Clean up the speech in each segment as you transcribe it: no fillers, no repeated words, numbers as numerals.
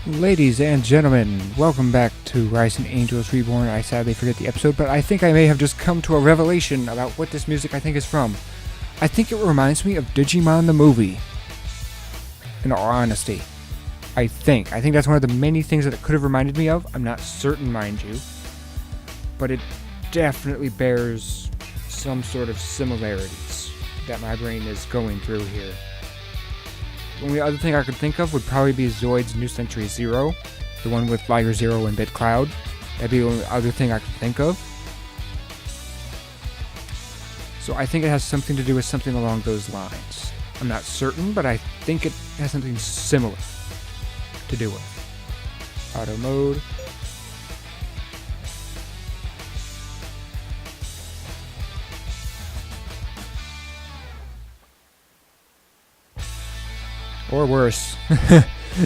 Ladies and gentlemen, welcome back to Rising Angels Reborn. I sadly forget the episode, but I think I may have just come to a revelation about what this music I think is from. I think it reminds me of Digimon the movie. In all honesty. I think that's one of the many things that it could have reminded me of. I'm not certain, mind you. But it definitely bears some sort of similarities that my brain is going through here. The only other thing I could think of would probably be Zoid's New Century Zero, the one with Liger Zero and Bit Cloud. That'd be the only other thing I could think of. So I think it has something to do with something along those lines. I'm not certain, but I think it has something similar to do with. Auto mode. Or worse.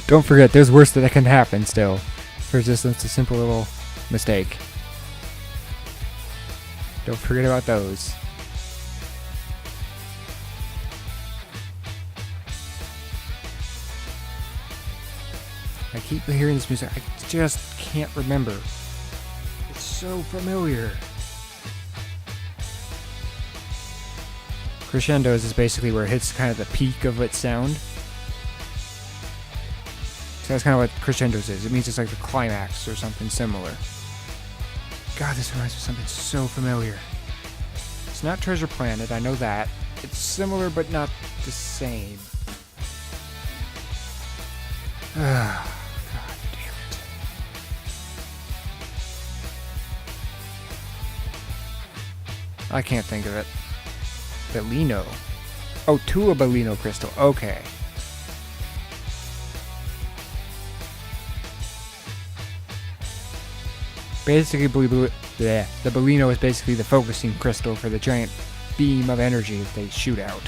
Don't forget, there's worse that can happen still. First, just a simple little mistake. Don't forget about those. I keep hearing this music, I just can't remember. It's so familiar. Crescendos is basically where it hits kind of the peak of its sound. So that's kind of what crescendos is. It means it's like the climax or something similar. God, this reminds me of something so familiar. It's not Treasure Planet, I know that. It's similar but not the same. God damn it. I can't think of it. Bellino. Oh, Tuabellino Crystal. Okay. Basically, the Bellino is basically the focusing crystal for the giant beam of energy that they shoot out.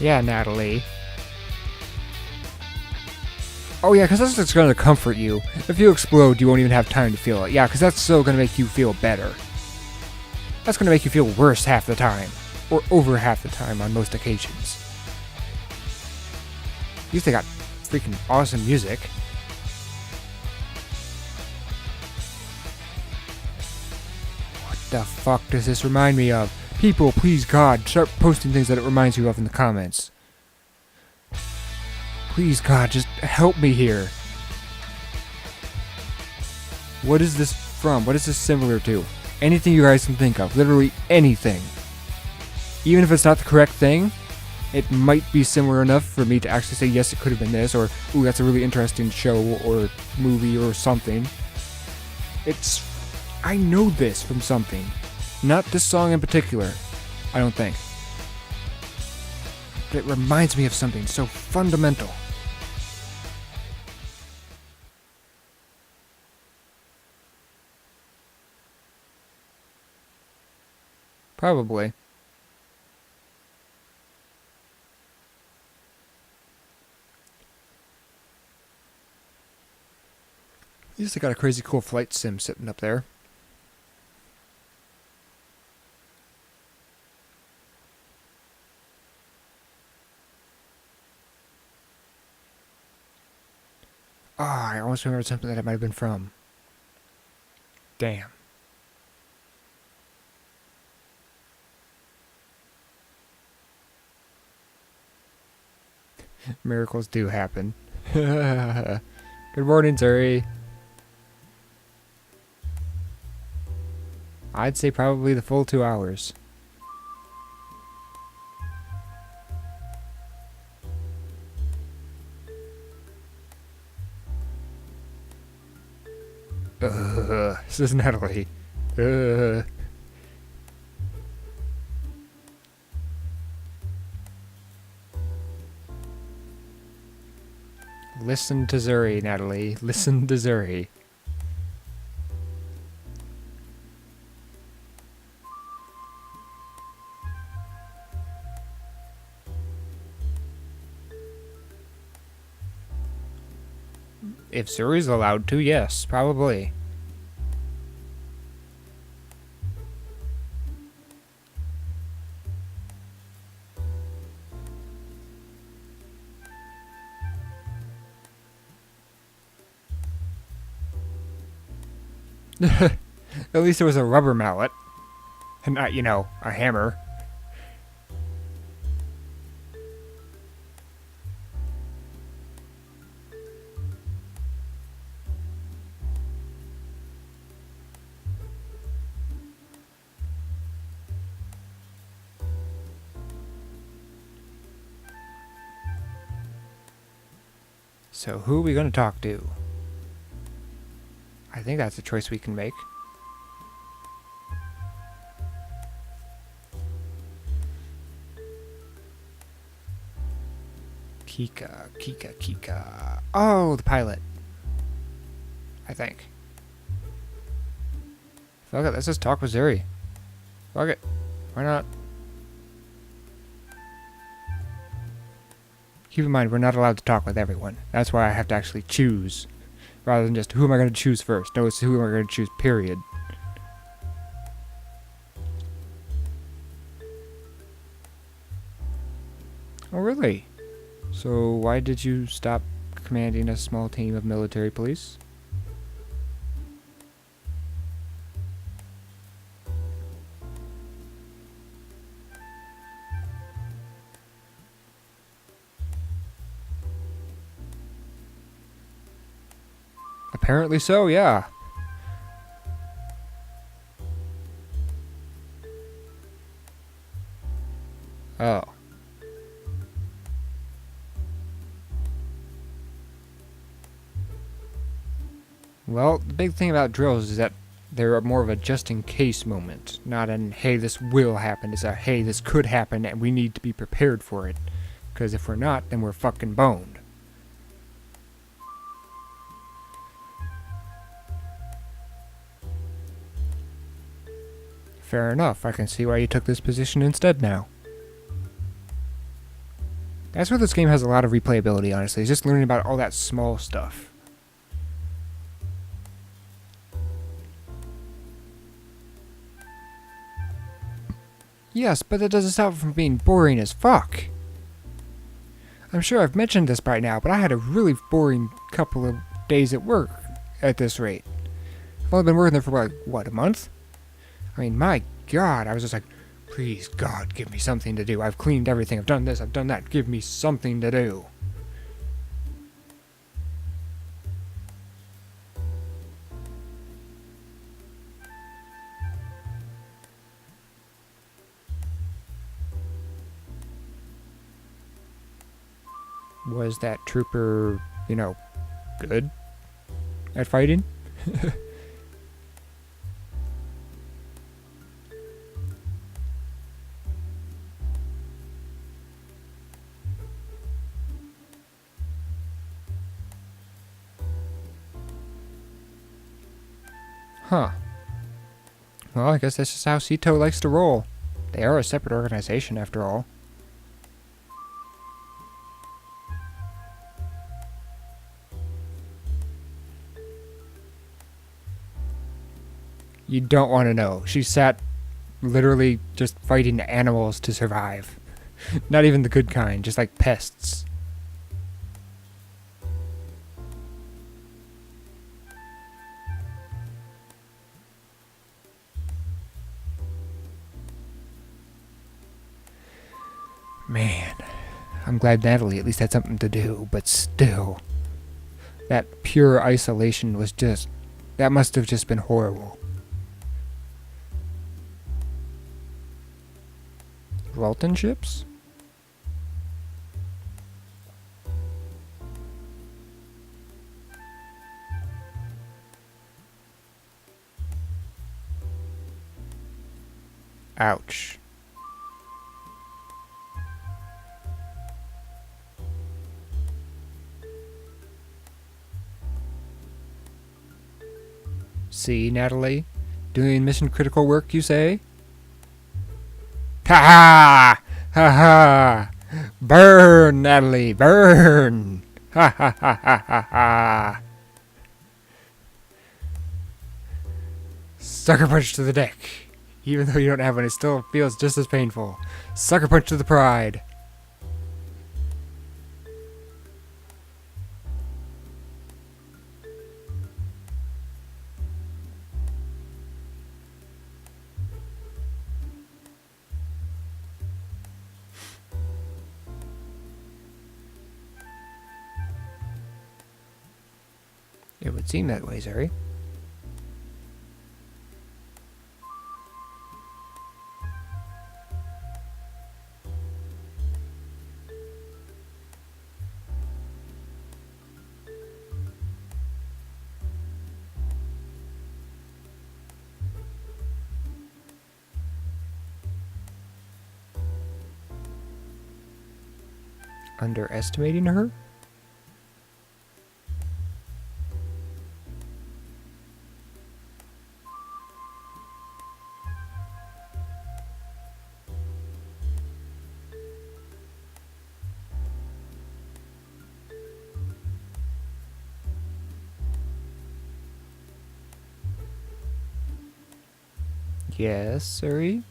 Yeah, Natalie. Oh yeah, because that's what's going to comfort you. If you explode, you won't even have time to feel it. Yeah, because that's still going to make you feel better. That's going to make you feel worse half the time. Or over half the time on most occasions. At least they got freaking awesome music. What the fuck does this remind me of? People, please God, start posting things that it reminds you of in the comments. Please God, just help me here. What is this from? What is this similar to? Anything you guys can think of. Literally anything. Even if it's not the correct thing, it might be similar enough for me to actually say, yes, it could have been this, or, ooh, that's a really interesting show or movie or something. I know this from something. Not this song in particular, I don't think. But it reminds me of something so fundamental. Probably. At least they got a crazy cool flight sim sitting up there. Ah, I almost remembered something that it might have been from. Damn. Miracles do happen. Good morning, Zuri. I'd say probably the full 2 hours. This is Natalie. Listen to Zuri, Natalie. Listen to Zuri. If Zuri's allowed to, yes, probably. At least it was a rubber mallet. And not, a hammer. So who are we going to talk to? I think that's a choice we can make. Kika. Oh, the pilot. I think. Fuck it, let's just talk with Zuri. Fuck it. Why not? Keep in mind, we're not allowed to talk with everyone. That's why I have to actually choose. Rather than just, who am I going to choose first? No, it's who am I going to choose, period. Oh, really? So why did you stop commanding a small team of military police? Apparently so, yeah. Oh. Well, the big thing about drills is that they're more of a just-in-case moment, not an, hey, this will happen. It's a, hey, this could happen, and we need to be prepared for it. Because if we're not, then we're fucking boned. Fair enough. I can see why you took this position instead now. That's where this game has a lot of replayability, honestly. It's just learning about all that small stuff. Yes, but that doesn't stop it from being boring as fuck. I'm sure I've mentioned this by now, but I had a really boring couple of days at work at this rate. I've only been working there for, like, what, a month? I mean, my God, I was just like, please, God, give me something to do. I've cleaned everything. I've done this. I've done that. Give me something to do. Was that trooper, good at fighting? Huh. Well, I guess that's just how Sito likes to roll. They are a separate organization, after all. You don't want to know. She sat literally just fighting animals to survive. Not even the good kind, just like pests. Man, I'm glad Natalie at least had something to do, but still. That pure isolation was just... that must have just been horrible. Vulcan ships? Ouch. See, Natalie? Doing mission critical work, you say? Ha ha! Ha ha! Burn, Natalie, burn! Ha ha ha ha ha ha! Sucker punch to the deck. Even though you don't have one, it still feels just as painful. Sucker punch to the pride. It would seem that way, Zuri. Underestimating her? Yes, Zuri?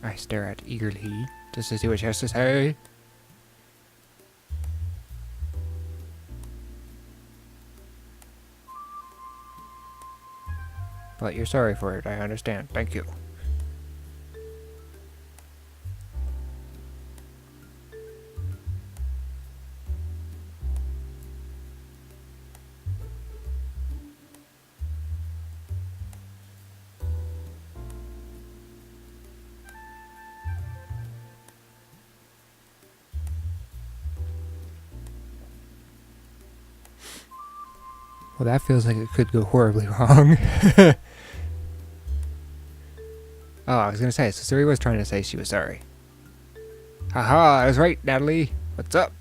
I stare at eagerly, just to see what she has to say. But you're sorry for it, I understand. Thank you. Well, that feels like it could go horribly wrong. Oh, I was gonna say, so Zuri was trying to say she was sorry. Haha, I was right, Natalie. What's up?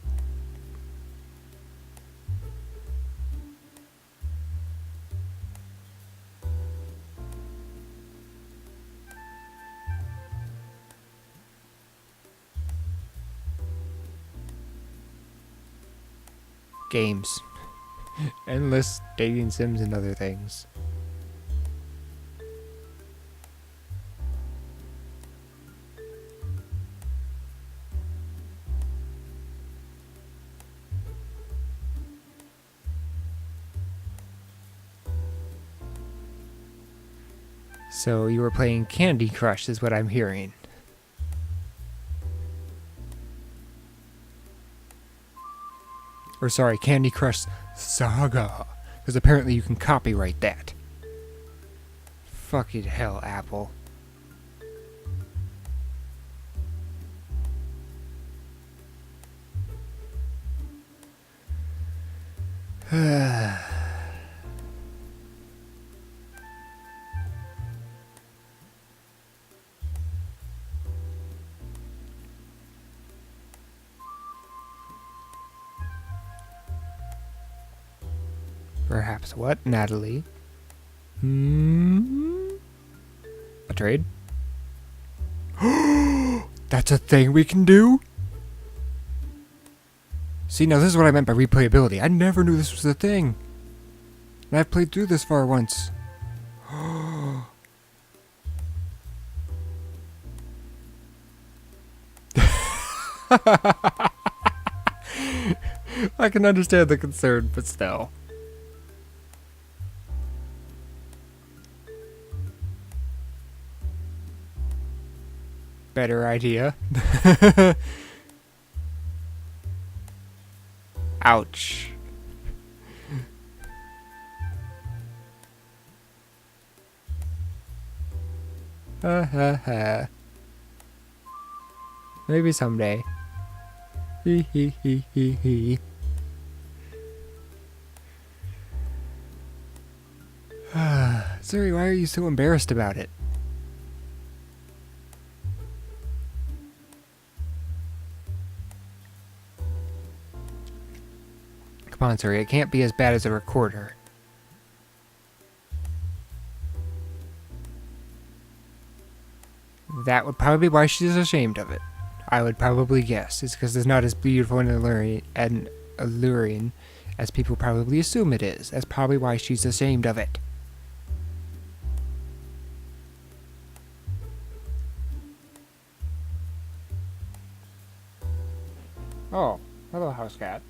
Games. Endless dating sims and other things. So you were playing Candy Crush is what I'm hearing. Or sorry, Candy Crush Saga. Because apparently you can copyright that. Fucking hell, Apple. Perhaps what, Natalie? A trade? That's a thing we can do? See, now this is what I meant by replayability. I never knew this was a thing. And I've played through this far once. I can understand the concern, but still. Better idea. Ouch. Ha ha ha. Maybe someday. Hee hee hee hee hee. Zuri, why are you so embarrassed about it? Come on, Zuri, it can't be as bad as a recorder. That would probably be why she's ashamed of it. I would probably guess. It's because it's not as beautiful and alluring as people probably assume it is. That's probably why she's ashamed of it. Oh, hello, house cat.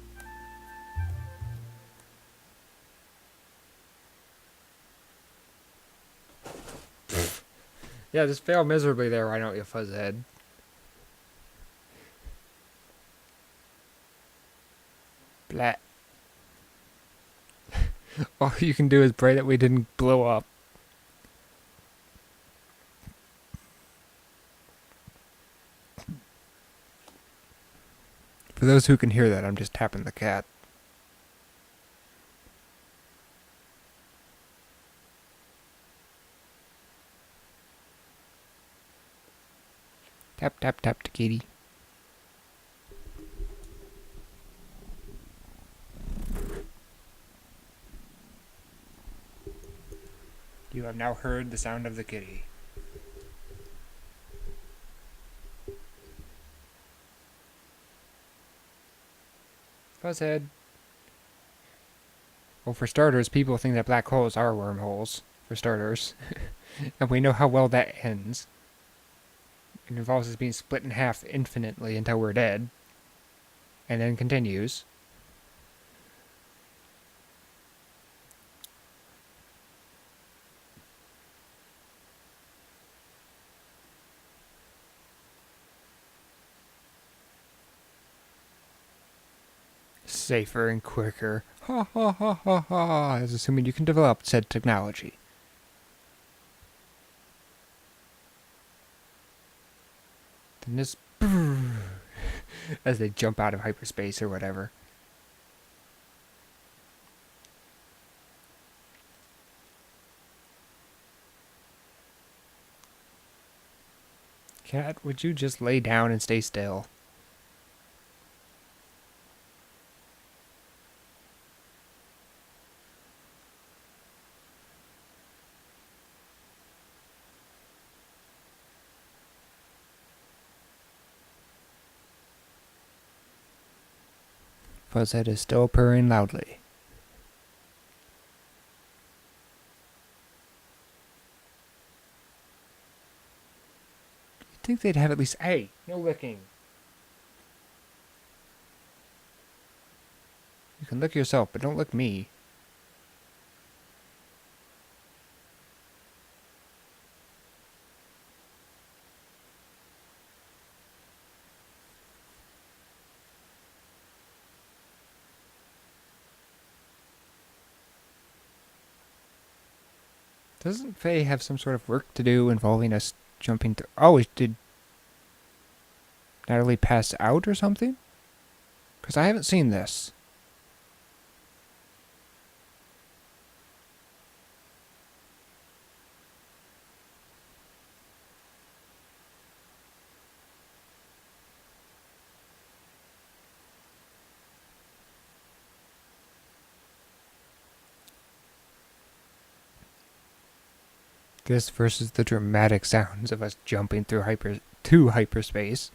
Yeah, just failed miserably there, why don't you, fuzzhead? Blah. All you can do is pray that we didn't blow up. For those who can hear that, I'm just tapping the cat. Tap, tap, tap to kitty. You have now heard the sound of the kitty. Fuzzhead. Well, for starters, people think that black holes are wormholes, for starters. And we know how well that ends. It involves us being split in half infinitely until we're dead. And then continues. Safer and quicker. Ha ha ha ha ha. As assuming you can develop said technology. Then this as they jump out of hyperspace or whatever. Cat, would you just lay down and stay still? Fuzzhead is still purring loudly. You'd think they'd have at least... Hey, no licking. You can lick yourself, but don't lick me. Doesn't Faye have some sort of work to do involving us jumping through... Oh, did Natalie pass out or something? Because I haven't seen this. This versus the dramatic sounds of us jumping through hyperspace.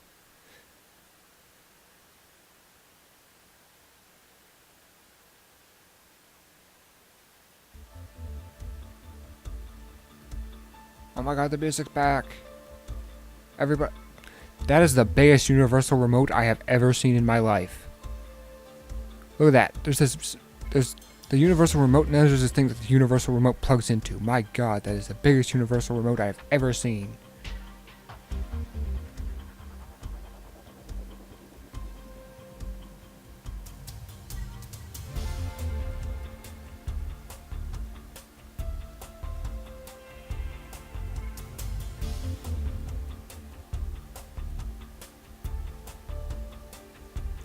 Oh my god, the music's back. Everybody... That is the biggest universal remote I have ever seen in my life. Look at that. There's the universal remote, and there's this thing that the universal remote plugs into. My god, that is the biggest universal remote I have ever seen.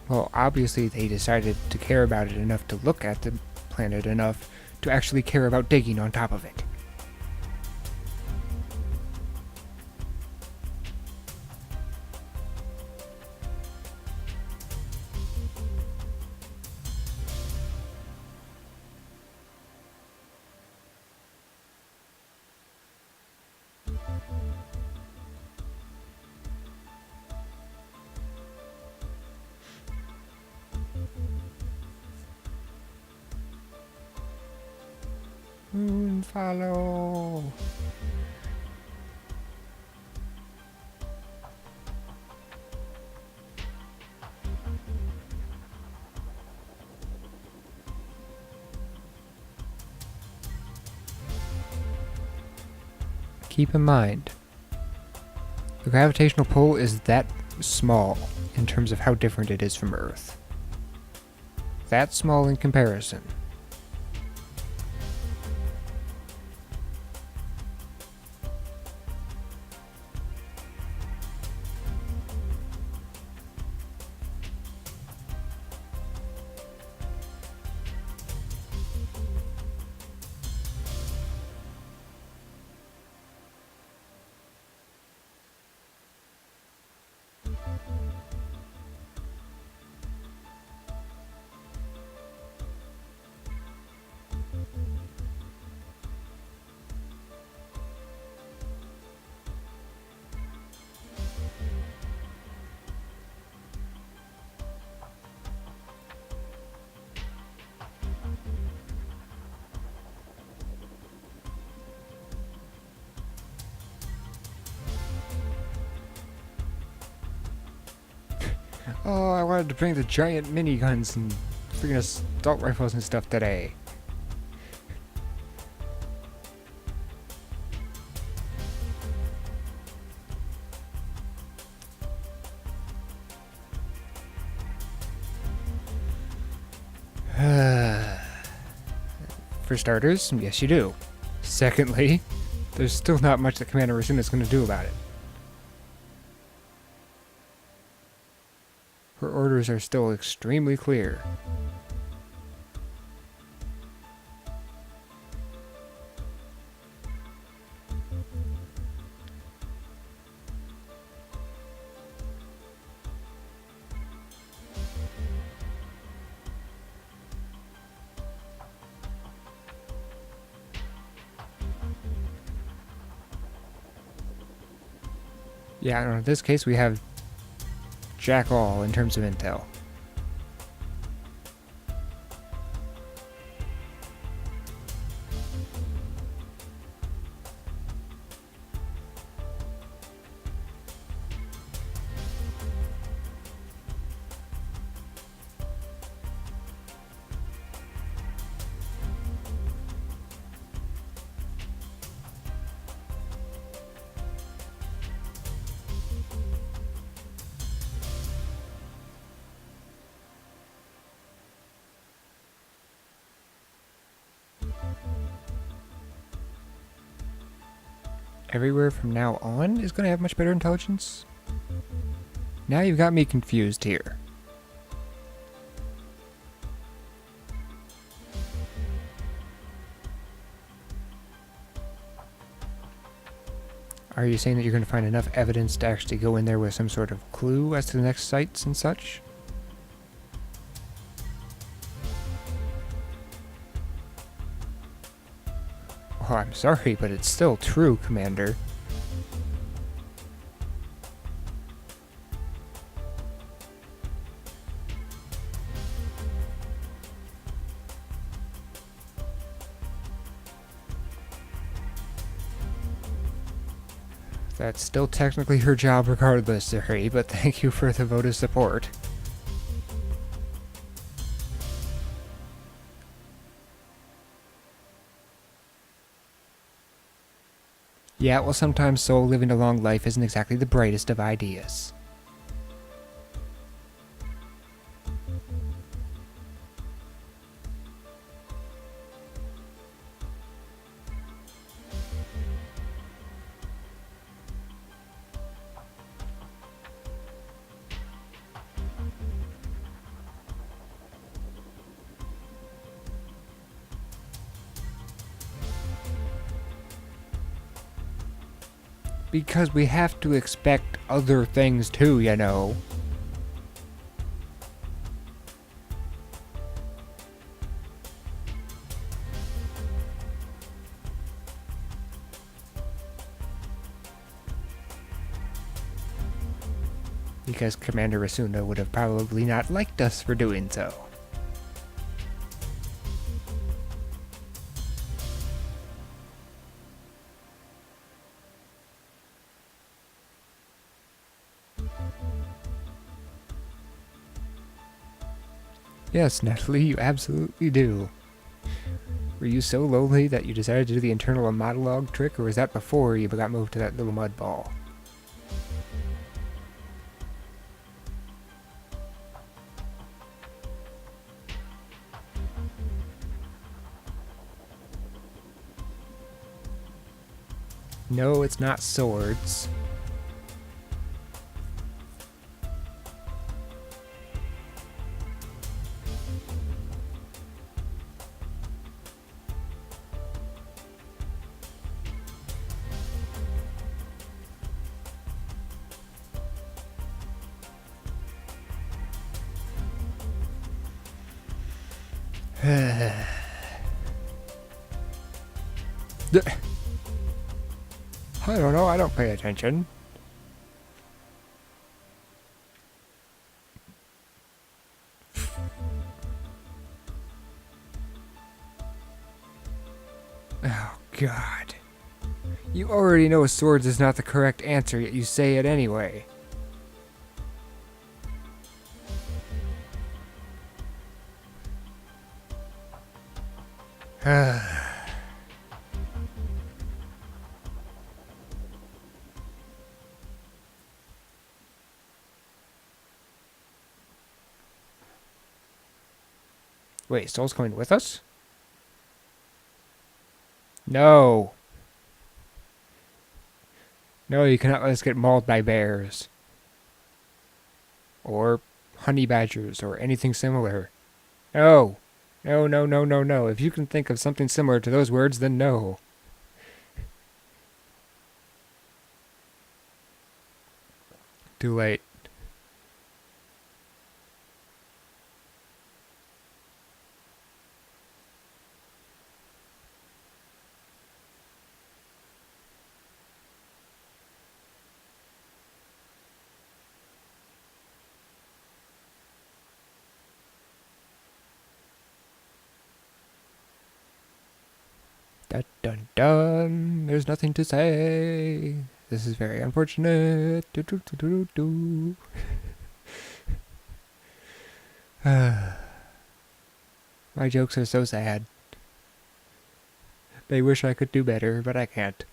Well, obviously they decided to care about it enough to look at the planet enough to actually care about digging on top of it. Moon follow. Keep in mind, the gravitational pull is that small in terms of how different it is from Earth. That small in comparison. Oh, I wanted to bring the giant miniguns and freaking assault rifles and stuff today. For starters, yes you do. Secondly, there's still not much that Commander Rasuna is going to do about it. Her orders are still extremely clear. Yeah, in this case we have jack all in terms of intel. Everywhere from now on is going to have much better intelligence? Now you've got me confused here. Are you saying that you're going to find enough evidence to actually go in there with some sort of clue as to the next sites and such? Oh, I'm sorry, but it's still true, Commander. That's still technically her job regardless, Zuri, but thank you for the vote of support. Yeah, well, sometimes Soul living a long life isn't exactly the brightest of ideas. Because we have to expect other things too, you know. Because Commander Rasuna would have probably not liked us for doing so. Yes, Natalie, you absolutely do. Were you so lonely that you decided to do the internal monologue trick, or was that before you got moved to that little mud ball? No, it's not swords. I don't know, I don't pay attention. Oh, God. You already know swords is not the correct answer, yet you say it anyway. Wait, Soul's coming with us? No. No, you cannot let us get mauled by bears. Or honey badgers, or anything similar. No. No, no, no, no, no. If you can think of something similar to those words, then no. Too late. Dun dun dun. There's nothing to say. This is very unfortunate. Do, do, do, do, do. My jokes are so sad. They wish I could do better, but I can't.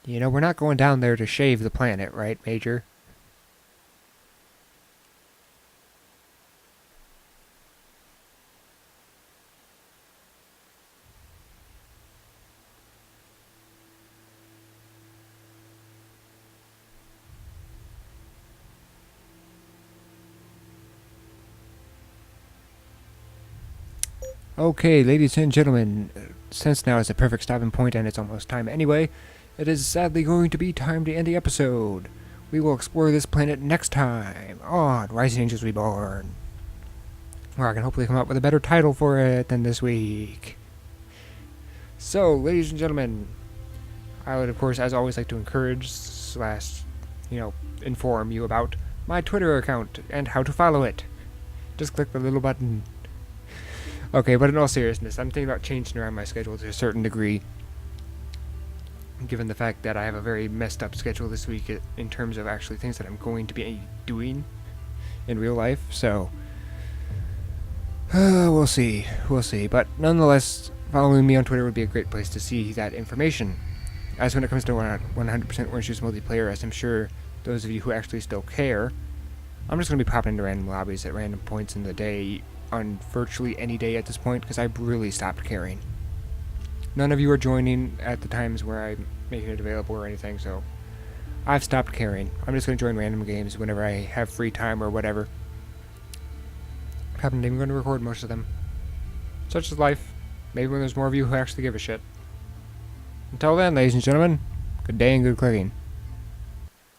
You know, we're not going down there to shave the planet, right, Major? Okay, ladies and gentlemen, since now is a perfect stopping point and it's almost time anyway, it is sadly going to be time to end the episode. We will explore this planet next time on Rising Angels Reborn, where I can hopefully come up with a better title for it than this week. So, ladies and gentlemen, I would, of course, as always, like to encourage / inform you about my Twitter account and how to follow it. Just click the little button. Okay, but in all seriousness, I'm thinking about changing around my schedule to a certain degree, given the fact that I have a very messed up schedule this week in terms of actually things that I'm going to be doing in real life, so we'll see, but nonetheless, following me on Twitter would be a great place to see that information. As when it comes to 100% Orange Juice multiplayer, as I'm sure those of you who actually still care, I'm just going to be popping into random lobbies at random points in the day, on virtually any day at this point, because I've really stopped caring. None of you are joining at the times where I'm making it available or anything, so I've stopped caring. I'm just going to join random games whenever I have free time or whatever. I'm even going to record most of them. Such is life. Maybe when there's more of you who actually give a shit. Until then, ladies and gentlemen, good day and good clicking.